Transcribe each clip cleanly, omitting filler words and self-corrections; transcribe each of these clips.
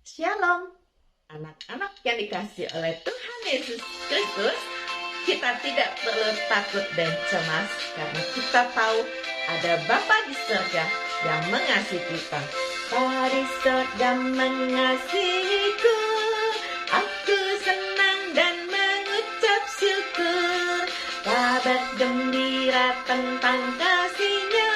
Shalom, anak-anak yang dikasihi oleh Tuhan Yesus Kristus. Kita tidak perlu takut dan cemas karena kita tahu ada Bapa di surga yang mengasihi kita. Bapa di surga mengasihiku, aku senang dan mengucap syukur. Kabar gembira tentang kasih-Nya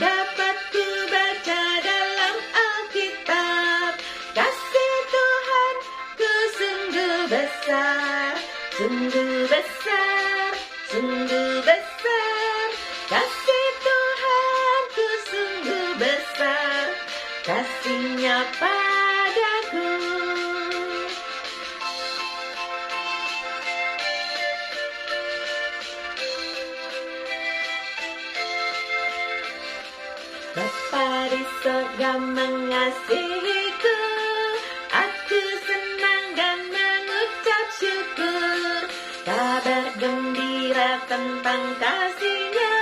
dapat ku baca dalam Alkitab. Kasih Tuhan ku sungguh besar, sungguh besar, sungguh besar. Kasih Tuhan ku sungguh besar, kasih-Nya padaku. Bapa di surga mengasihiku, aku senang dan mengucap syukur. Kabar gembira tentang kasih-Nya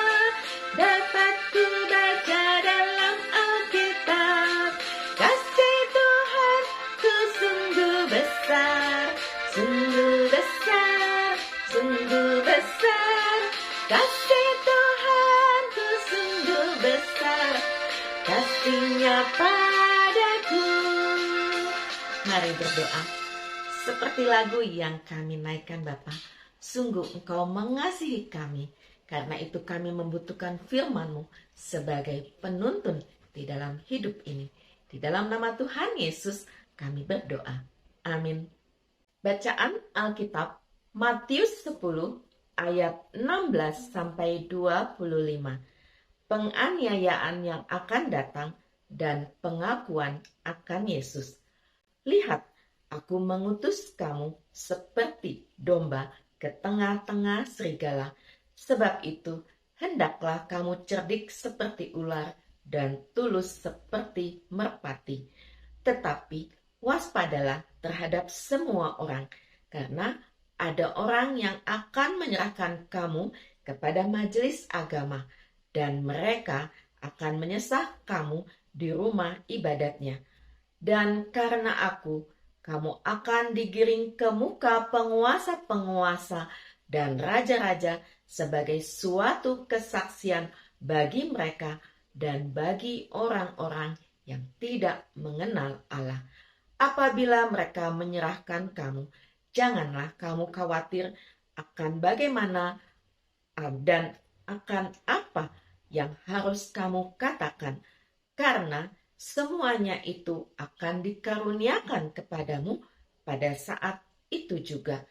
dapat ku baca dalam Alkitab. Kasih Tuhan ku sungguh besar, sungguh besar, sungguh besar. Kasih Tuhan ku sungguh besar, kasih-Nya padaku. Mari berdoa. Seperti lagu yang kami naikkan Bapa, sungguh Engkau mengasihi kami. Karena itu kami membutuhkan firman-Mu sebagai penuntun di dalam hidup ini. Di dalam nama Tuhan Yesus kami berdoa. Amin. Bacaan Alkitab Matius 10 ayat 16 sampai 25. Penganiayaan yang akan datang dan pengakuan akan Yesus. Lihat, aku mengutus kamu seperti domba ke tengah-tengah serigala. Sebab itu, hendaklah kamu cerdik seperti ular dan tulus seperti merpati. Tetapi waspadalah terhadap semua orang, karena ada orang yang akan menyerahkan kamu kepada majelis agama, dan mereka akan menyesah kamu di rumah ibadatnya. Dan karena aku, kamu akan digiring ke muka penguasa-penguasa dan raja-raja sebagai suatu kesaksian bagi mereka dan bagi orang-orang yang tidak mengenal Allah. Apabila mereka menyerahkan kamu, janganlah kamu khawatir akan bagaimana dan akan apa yang harus kamu katakan, karena semuanya itu akan dikaruniakan kepadamu pada saat itu juga.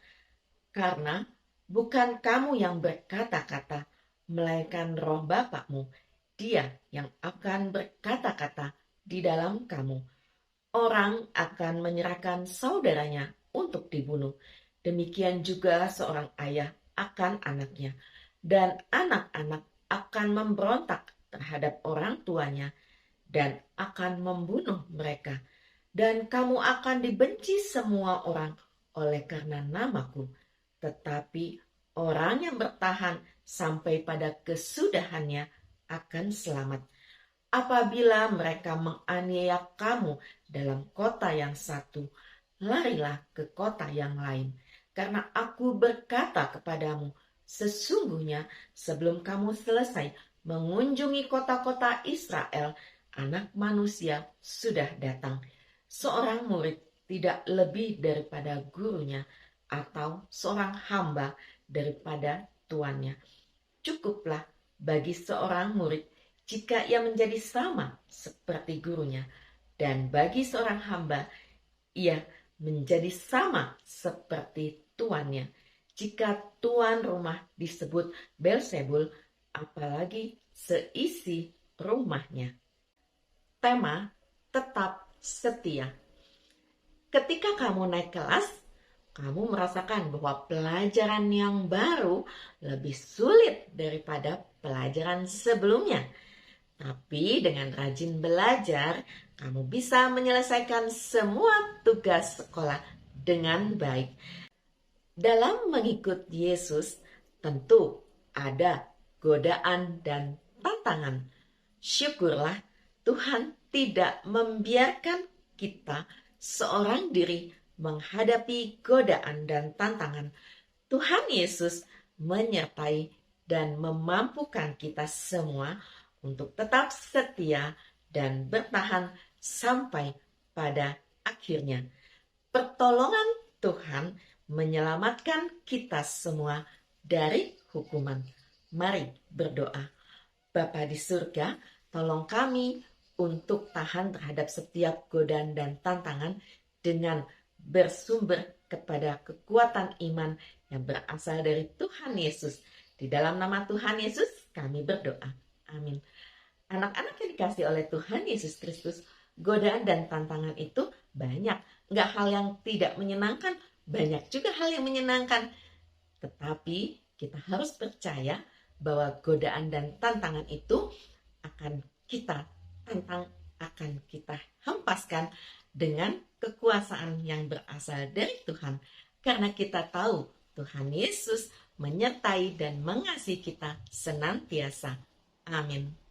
Karena bukan kamu yang berkata-kata, melainkan Roh Bapakmu, Dia yang akan berkata-kata di dalam kamu. Orang akan menyerahkan saudaranya untuk dibunuh. Demikian juga seorang ayah akan anaknya, dan anak-anak akan memberontak terhadap orang tuanya dan akan membunuh mereka. Dan kamu akan dibenci semua orang oleh karena namaku. Tetapi orang yang bertahan sampai pada kesudahannya akan selamat. Apabila mereka menganiaya kamu dalam kota yang satu, larilah ke kota yang lain. Karena aku berkata kepadamu, sesungguhnya sebelum kamu selesai mengunjungi kota-kota Israel, Anak Manusia sudah datang. Seorang murid tidak lebih daripada gurunya, atau seorang hamba daripada tuannya. Cukuplah bagi seorang murid jika ia menjadi sama seperti gurunya, dan bagi seorang hamba ia menjadi sama seperti tuannya. Jika tuan rumah disebut Beelzebul, apalagi seisi rumahnya. Tema tetap setia. Ketika kamu naik kelas, kamu merasakan bahwa pelajaran yang baru lebih sulit daripada pelajaran sebelumnya. Tapi dengan rajin belajar, kamu bisa menyelesaikan semua tugas sekolah dengan baik. Dalam mengikut Yesus, tentu ada godaan dan tantangan. Syukurlah Tuhan tidak membiarkan kita seorang diri menghadapi godaan dan tantangan, Tuhan Yesus menyertai dan memampukan kita semua untuk tetap setia dan bertahan sampai pada akhirnya. Pertolongan Tuhan menyelamatkan kita semua dari hukuman. Mari berdoa. Bapa di surga, tolong kami untuk tahan terhadap setiap godaan dan tantangan dengan bersumber kepada kekuatan iman yang berasal dari Tuhan Yesus. Di dalam nama Tuhan Yesus kami berdoa. Amin. Anak-anak yang dikasih oleh Tuhan Yesus Kristus, godaan dan tantangan itu banyak. Nggak hal yang tidak menyenangkan, banyak juga hal yang menyenangkan. Tetapi kita harus percaya bahwa godaan dan tantangan itu akan kita tantang, akan kita hempaskan dengan kekuasaan yang berasal dari Tuhan. Karena kita tahu Tuhan Yesus menyertai dan mengasihi kita senantiasa. Amin.